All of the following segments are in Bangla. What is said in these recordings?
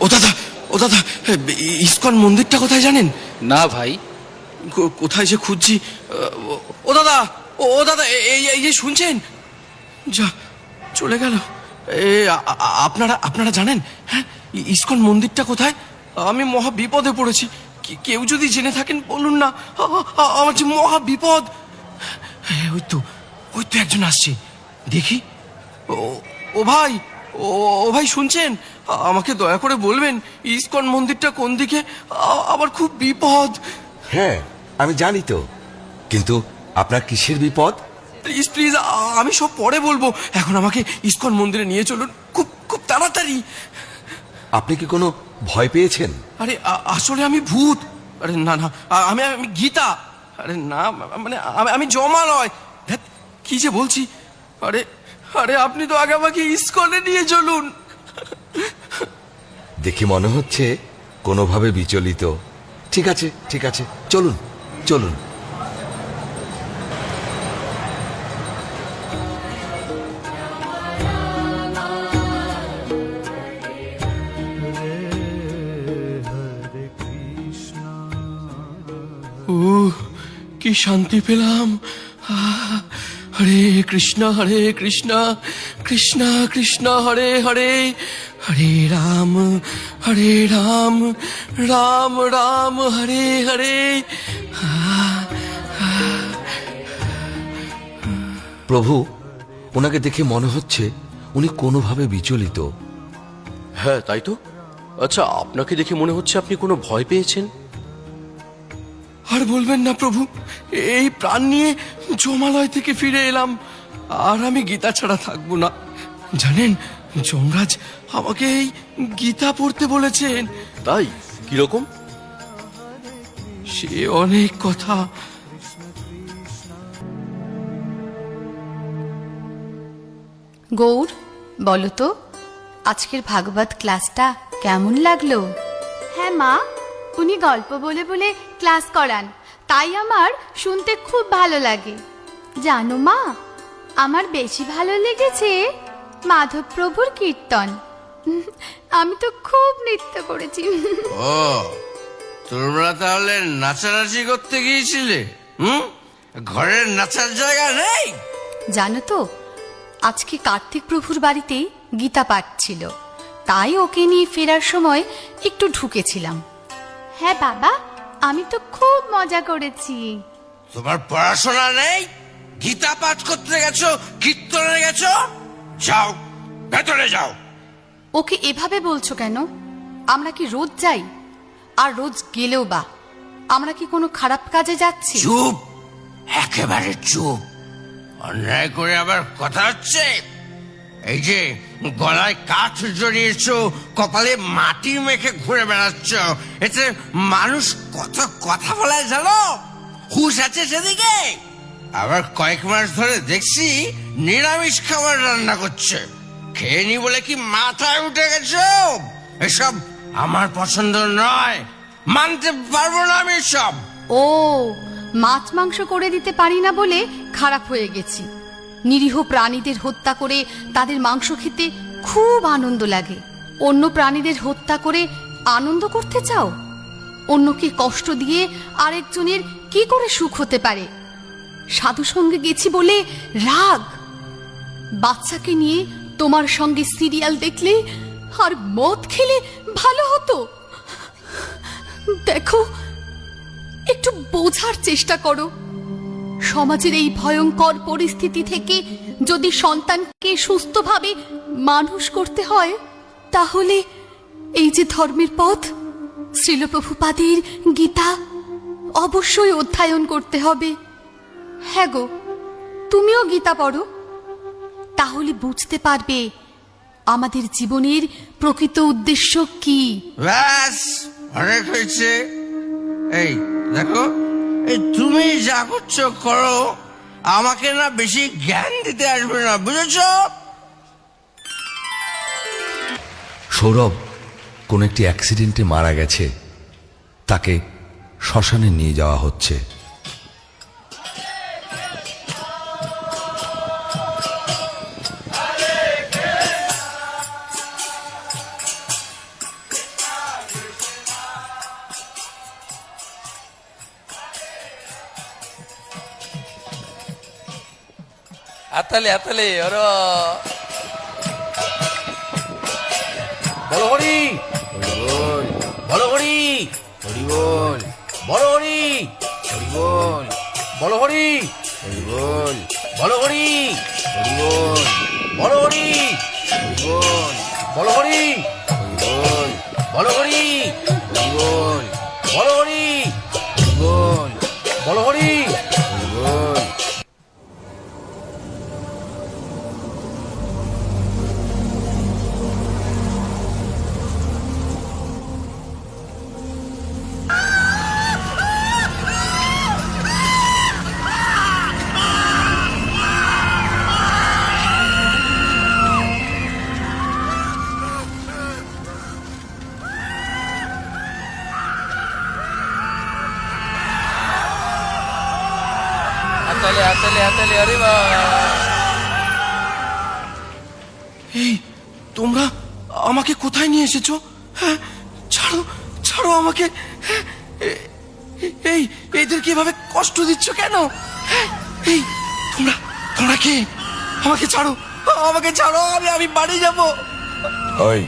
ও দাদা, ও দাদা, ইসকন মন্দিরটা কোথায় জানেন? না ভাই। কোথায় যে খুঁজছি। ও দাদা, ও দাদা, এই যে শুনছেন? যা চলে গেল। আপনারা জানেন হ্যাঁ ইসকন মন্দিরটা কোথায়? আমি মহা বিপদে পড়েছি। কেউ যদি জেনে থাকেন বলুন না, আমার যে মহা বিপদ। ওই তো একজন আসছে, দেখি। ও ভাই, ও ভাই শুনছেন? আমাকে দয়া করে বলবেন ইসকন মন্দিরটা কোন দিকে? আমার খুব বিপদ। হ্যাঁ আমি জানি তো, কিন্তু আপনার কিসের বিপদ? প্লিজ প্লিজ, আমি সব পরে বলবো, এখন আমাকে ইসকন মন্দিরে নিয়ে চলুন, খুব খুব তাড়াতাড়ি। আপনি কি কোনো ভয় পেয়েছেন? আরে আসলে আমি ভূত। আরে না না, আমি গীতা। আরে না, মানে আমি জমালয়। ধ্যাৎ, কি যে বলছি। আরে আরে আপনি তো আগে আমাকে ইসকনে নিয়ে চলুন। দেখি মনে হচ্ছে কোনোভাবে বিচলিত। ঠিক আছে ঠিক আছে, চলুন চলুন। কি শান্তি পেলাম। হরে কৃষ্ণ কৃষ্ণ কৃষ্ণ হরে হরে, হরে রাম রাম রাম হরে হরে। প্রভু, ওনাকে দেখে মনে হচ্ছে উনি কোনোভাবে বিচলিত। হ্যাঁ তাই তো। আচ্ছা, আপনাকে দেখে মনে হচ্ছে আপনি কোনো ভয় পেয়েছেন। আর বলবেন না প্রভু, এই প্রাণ নিয়ে জমালয় থেকে ফিরে এলাম, আর আমি গীতা ছাড়া থাকবো না। জানেন, যমরাজ আমাকে এই গীতা পড়তে বলেছেন। তাই? কিরকম? সে অনেক কথা। গৌর, বলো তো আজকের ভাগবত ক্লাসটা কেমন লাগলো? হ্যাঁ মা, উনি গল্প বলে বলে ক্লাস করান, তাই আমার শুনতে খুব ভালো লাগে। জানো মা, আমার বেশি ভালো লেগেছে মাধব প্রভুর কীর্তন। আমি তো খুব নৃত্য করেছি। ও, তোমরা তাহলে নাচানাচি করতে গিয়েছিলে? ঘরের নাচার জায়গা নেই? জানো তো, আজকে কার্তিক প্রভুর বাড়িতে গীতা পাঠ ছিল, তাই ওকে নিয়ে ফেরার সময় একটু ঢুকেছিলাম। হ্যাঁ বাবা, আমি তো খুব মজা করেছি। তোমার পড়াশোনা নেই? গীতা পাঠ করতে গেছো, কীর্তনে গেছো? যাও, ভেতরে যাও। ওকে এভাবে বলছো কেন? আমরা কি রোজ যাই? আর রোজ গেলেও বা আমরা কি কোনো খারাপ কাজে যাচ্ছি? চুপ, একেবারে চুপ। অন্যায় করে আবার কথা হচ্ছে। এই যে গলায় কাঠ জড়িয়েছো, কপালে মাটি মেখে ঘুরে বেড়াচ্ছ, এতে মানুষ কত কথা বলায় জানো? হুঁশ আছে সেদিকে? আবার কয়েক মাস ধরে দেখছি নিরামিষ খাবার রান্না করছে। খেয়ে নি বলে কি মাথায় উঠে গেছো? এসব আমার পছন্দ নয়, মানতে পারবো না আমি সব। ও, মাছ মাংস করে দিতে পারি না বলে খারাপ হয়ে গেছি। নিরীহ প্রাণীদের হত্যা করে তাদের মাংস খেতে খুব আনন্দ লাগে। অন্য প্রাণীদের হত্যা করে আনন্দ করতে চাও? অন্যকে কষ্ট দিয়ে আরেকজনের কি করে সুখ হতে পারে? সাধু সঙ্গে গেছি বলে রাগ? বাচ্চাকে নিয়ে তোমার সঙ্গে সিরিয়াল দেখলে আর মদ খেলে ভালো হতো? দেখো, একটু বোঝার চেষ্টা করো। সমাজের এই ভয়ঙ্কর পরিস্থিতি থেকে যদি সন্তানকে সুস্থভাবে মানুষ করতে হয়, তাহলে এই যে ধর্মের পথ, শ্রীল প্রভুপাদের গীতা অবশ্যই অধ্যয়ন করতে হবে। হ্যাঁ গো, তুমিও গীতা পড়ো, তাহলে বুঝতে পারবে আমাদের জীবনের প্রকৃত উদ্দেশ্য কি। ব্যাস, অনেক হয়েছে। এই দেখো, এই তুমি যা করছো করো, আমাকে না বেশি জ্ঞান দিতে আসবে না, বুঝেছো? সৌরভ কোন একটি অ্যাক্সিডেন্টে মারা গেছে, তাকে শ্মশানে নিয়ে যাওয়া হচ্ছে। হাততালি হাততালি ওরে বলো হরি বল, বলো হরি হরি বল, বলো হরি হরি বল, বলো হরি হরি বল, বলো হরি হরি বল, বলো হরি হরি বল, বলো হরি হরি বল, বলো হরি হরি বল, বলো হরি হরি বল, বলো হরি হরি বল। হাততালি হাততালি হাততালি আরে বাহ। এই তোমরা আমাকে কোথায় নিয়ে এসেছো? হ্যাঁ, ছাড়ো ছাড়ো আমাকে। হ্যাঁ, এই এদেরকে এভাবে কষ্ট দিচ্ছ কেন? হ্যাঁ, এই তোমরা তোমরা কে? আমাকে ছাড়ো, আমাকে ছাড়ো, আমি বাড়ি যাব। ওই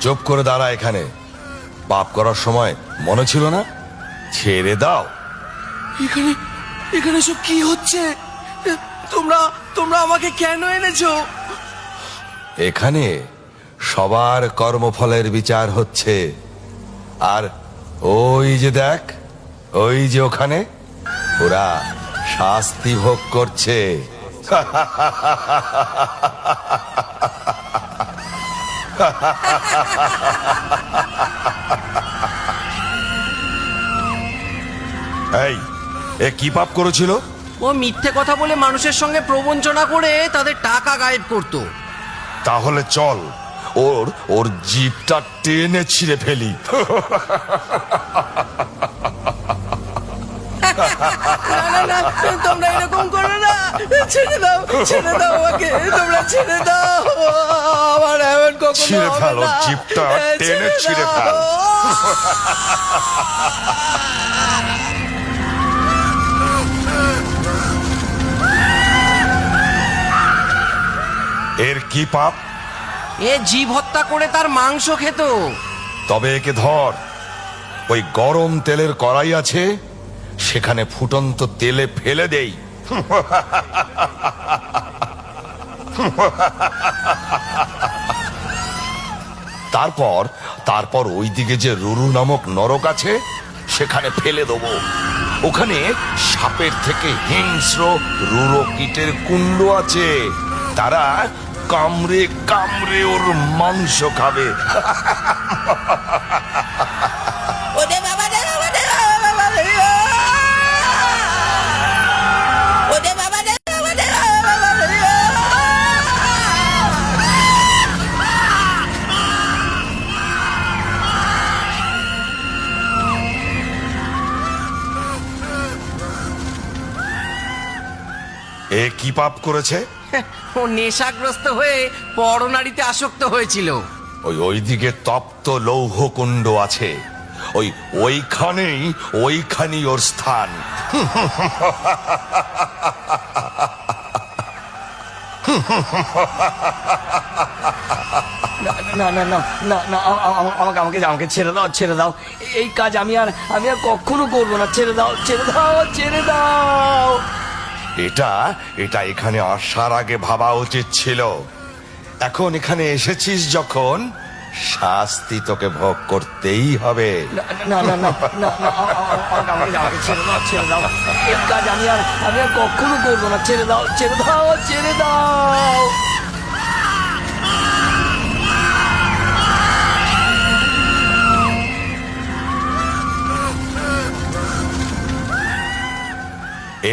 চুপ করে দাঁড়া এখানে। পাপ করার সময় মনে ছিল না? ছেড়ে দাও। এখানে এখানে সব কি হচ্ছে? তোমরা তোমরা আমাকে কেন এনেছো? এখানে সবার কর্মফলের বিচার হচ্ছে। আর ওই যে দেখ, ওই যে ওখানে ওরা শাস্তি ভোগ করছে। এই এ কি পাপ করেছিল? ও মিথ্যে কথা বলে মানুষের সঙ্গে প্রবঞ্চনা করে তাদের টাকা গায়েব করত। তাহলে চল ওর ওর জিভটা টেনে ছিঁড়ে ফেলি। না না তোমরা এরকম করো না, ছেড়ে দাও আমাকে, তোমরা ছেড়ে দাও, আমার এমন কখনো ছিঁড়ে হবে ফেল, ওর না। জিভটা টেনে ছিঁড়ে দাও। ফেল। এর কি পাপ? এ জীব হত্যা করে তার মাংস খেত। তবে একে ধর, ওই গরম তেলের কড়াই আছে, সেখানে ফুটন্ত তেলে ফেলে দেই। তারপর তারপর ওইদিকে যে রুরু নামক নরক আছে, সেখানে ফেলে দেবো। ওখানে সাপের থেকে হিংস্র রুরো কীটের কুণ্ড আছে, তারা কামড়ে কামড়ে ওর মাংস খাবে। এ কি পাপ করেছে? ও নেশাগ্রস্ত হয়ে পরনারীতে আসক্ত হয়েছিল। ওইদিকে তপ্ত লৌহ কুণ্ড আছে, ওইখানেই ওর স্থান। না না না না না আমাকে আমাকে আমাকে ছেড়ে দাও, ছেড়ে দাও। এই কাজ আমি আর কখনো করবো না। ছেড়ে দাও, ছেড়ে দাও, ছেড়ে দাও। এটা এখানে আসার আগে ভাবা উচিত ছিল। এখন এখানে এসেছিস যখন, শাস্তি তোকে ভোগ করতেই হবে। না না না না না আমাকে ছেড়ে দাও, ছেড়ে দাও। এই কাজ আমি আর কখনো করবো না। ছেড়ে দাও, ছেড়ে দাও, ছেড়ে দাও।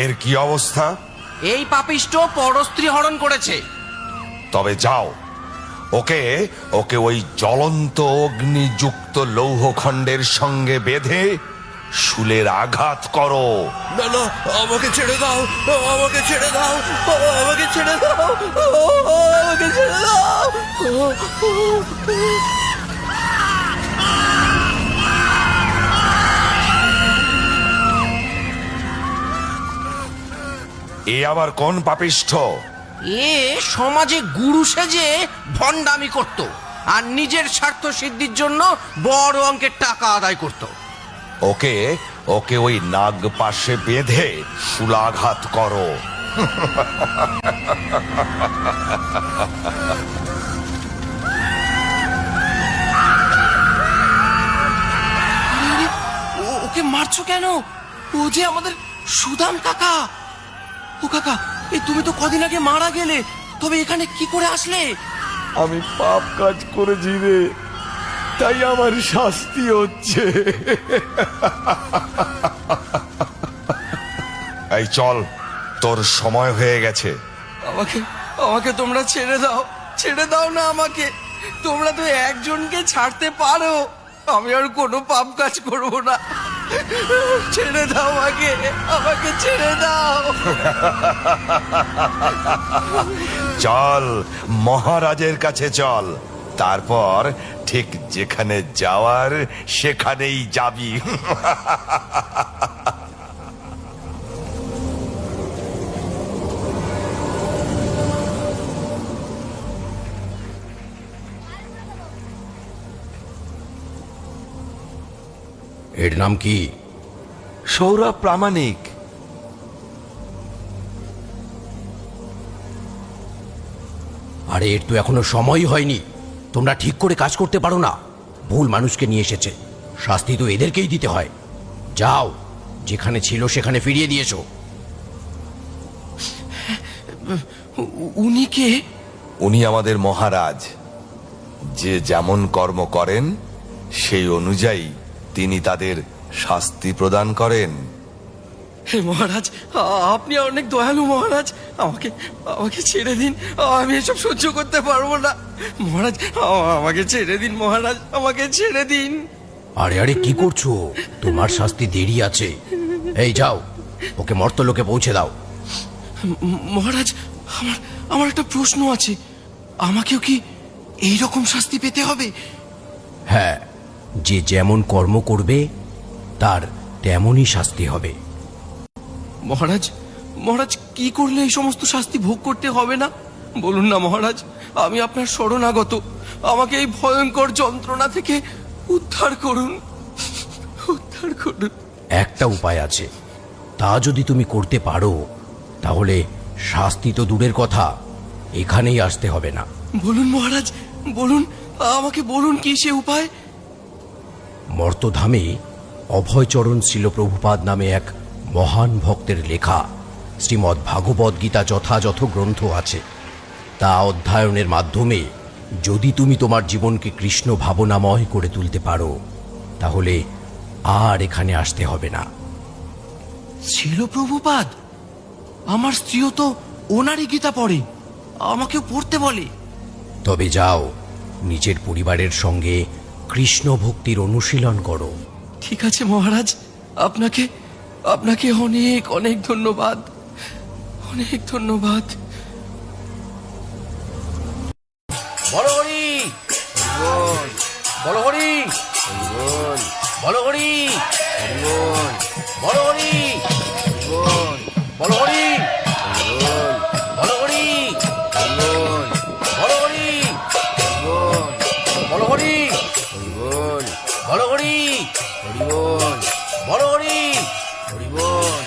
এর কি অবস্থা? এই পাপিষ্ট পরস্ত্রী হরণ করেছে। তবে যাও, ওকে ওই জ্বলন্ত অগ্নিযুক্ত লৌহখণ্ডের সঙ্গে বেঁধে শুলের আঘাত করো। না না, আমাকে ছেড়ে দাও, আমাকে ছেড়ে দাও, আমাকে ছেড়ে দাও, আমাকে ছেড়ে দাও। এ আবার কোন পাপিষ্ঠ এ সমাজে গুরু সেজে ভণ্ডামি করত আর নিজের স্বার্থ সিদ্ধির জন্য বড় অঙ্কের টাকা আদায় করত। ওকে ওকে ওই নাগ পাশে বেঁধে শুলাঘাত করো। আরে, ওকে মারছো কেন? ও যে আমাদের সুদাম কাকা। ও কাকা, এই তুমি তো কদিন আগে মারা গেলে, তবে এখানে কি করে আসলে? আমি পাপ কাজ করেছি রে, তাই আমার শাস্তি হচ্ছে। এই চল, তোর সময় হয়ে গেছে। আমাকে আমাকে তোমরা ছেড়ে দাও না আমাকে। তোমরা তো একজনকে ছাড়তে পারো, আমি আর কোনো পাপ কাজ করব না। ছেড়ে দাও আমাকে ছেড়ে দাও। চল, মহারাজের কাছে চল, তারপর ঠিক যেখানে যাওয়ার সেখানেই যাবি। এর নাম কি? সৌরভ প্রামাণিক। আরে এর তো এখনো সময়ই হয়নি। তোমরা ঠিক করে কাজ করতে পারো না। ভুল মানুষকে নিয়ে এসেছে, শাস্তি তো এদেরকেই দিতে হয়। যাও, যেখানে ছিল সেখানে ফিরিয়ে দিয়েছো। উনি কে? উনি আমাদের মহারাজ। যে যেমন কর্ম করেন সেই অনুযায়ী তিনি তাদের শাস্তি প্রদান করেন। হে মহারাজ, আপনি অনেক দয়ালু মহারাজ। আমাকে ছেড়ে দিন, আমি এসব সহ্য করতে পারবো না মহারাজ। আমাকে ছেড়ে দিন মহারাজ, আমাকে ছেড়ে দিন। আরে আরে কি করছো? তোমার শাস্তি দেরি আছে। এই যাও, ওকে মর্তলোকে পৌঁছে দাও। মহারাজ, আমার একটা প্রশ্ন আছে। আমাকেও কি এইরকম শাস্তি পেতে হবে? হ্যাঁ, যে যেমন কর্ম করবে তার তেমনই শাস্তি হবে। মহারাজ কি করলে এই সমস্ত শাস্তি ভোগ করতে হবে না? বলুন না মহারাজ, আমি আপনার শরণাগত। আমাকে এই ভয়ঙ্কর যন্ত্রণা থেকে উদ্ধার করুন। একটা উপায় আছে, তা যদি তুমি করতে পারো তাহলে শাস্তি তো দূরের কথা, এখানেই আসতে হবে না। বলুন মহারাজ, বলুন, আমাকে বলুন কি সে উপায়। মর্তধামে অভয়চরণ ছিল প্রভুপাদ নামে এক মহান ভক্তের লেখা শ্রীমদ্ ভাগবত গীতা যথাযথ গ্রন্থ আছে। তা অধ্যয়নের মাধ্যমে যদি তুমি তোমার জীবনকে কৃষ্ণ ভাবনাময় করে তুলতে পারো তাহলে আর এখানে আসতে হবে না। ছিল প্রভুপাদ? আমার স্ত্রীও তো ওনারই গীতা পড়ে, আমাকেও পড়তে বলে। তবে যাও, নিজের পরিবারের সঙ্গে কৃষ্ণ ভক্তির অনুশীলন করো। ঠিক আছে মহারাজ, আপনাকে অনেক অনেক ধন্যবাদ, অনেক ধন্যবাদ। বলো হরি বল, বলো হরি বল, বলো হরি বল, বলো হরি বল, বলো হরি বল, বলো হরি বল, বলো হরি বল, বলো হরি বল, বলো হরি বল, বলো হরি বল,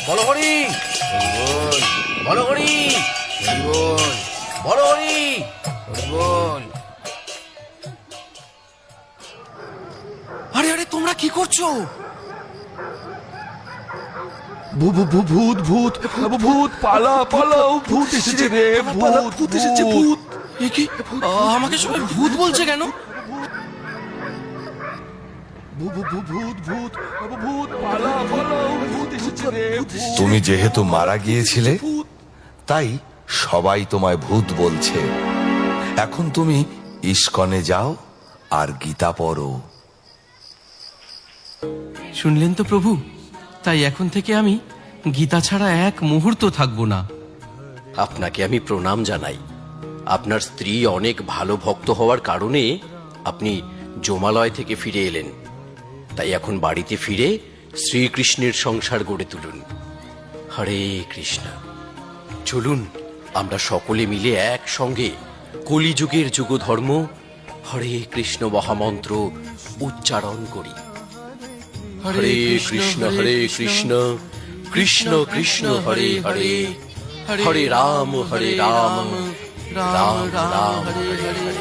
বলো হরি বল, বলো হরি বল, বলো হরি বল। আরে আরে তোমরা কি করছো? ভূত ভূত ভূত, পালাও, ভূত এসেছে রে, ভূত এসেছে, ভূত। এ কি? আমাকে সবাই ভূত বলছে কেন? ভূত, পালাও, ভূত এসেছে রে। তুমি যেহেতু মারা গিয়েছিলে তাই সবাই তোমায় ভূত বলছে। এখন তুমি ইস্কনে যাও আর গীতা পড়ো। শুনলেন তো প্রভু, তাই এখন থেকে আমি গীতা ছাড়া এক মুহূর্ত থাকবো না। আপনাকে আমি প্রণাম জানাই। আপনার স্ত্রী অনেক ভালো ভক্ত হওয়ার কারণে আপনি জমালয় থেকে ফিরে এলেন। তাই এখন বাড়িতে ফিরে শ্রীকৃষ্ণের সংসার গড়ে তুলুন। হরে কৃষ্ণ। চলুন আমরা সকলে মিলে একসঙ্গে কলিযুগের যুগধর্ম হরে কৃষ্ণ মহামন্ত্র উচ্চারণ করি। হরে কৃষ্ণ কৃষ্ণ কৃষ্ণ হরে হরে, হরে রাম রাম রাম হরে হরে।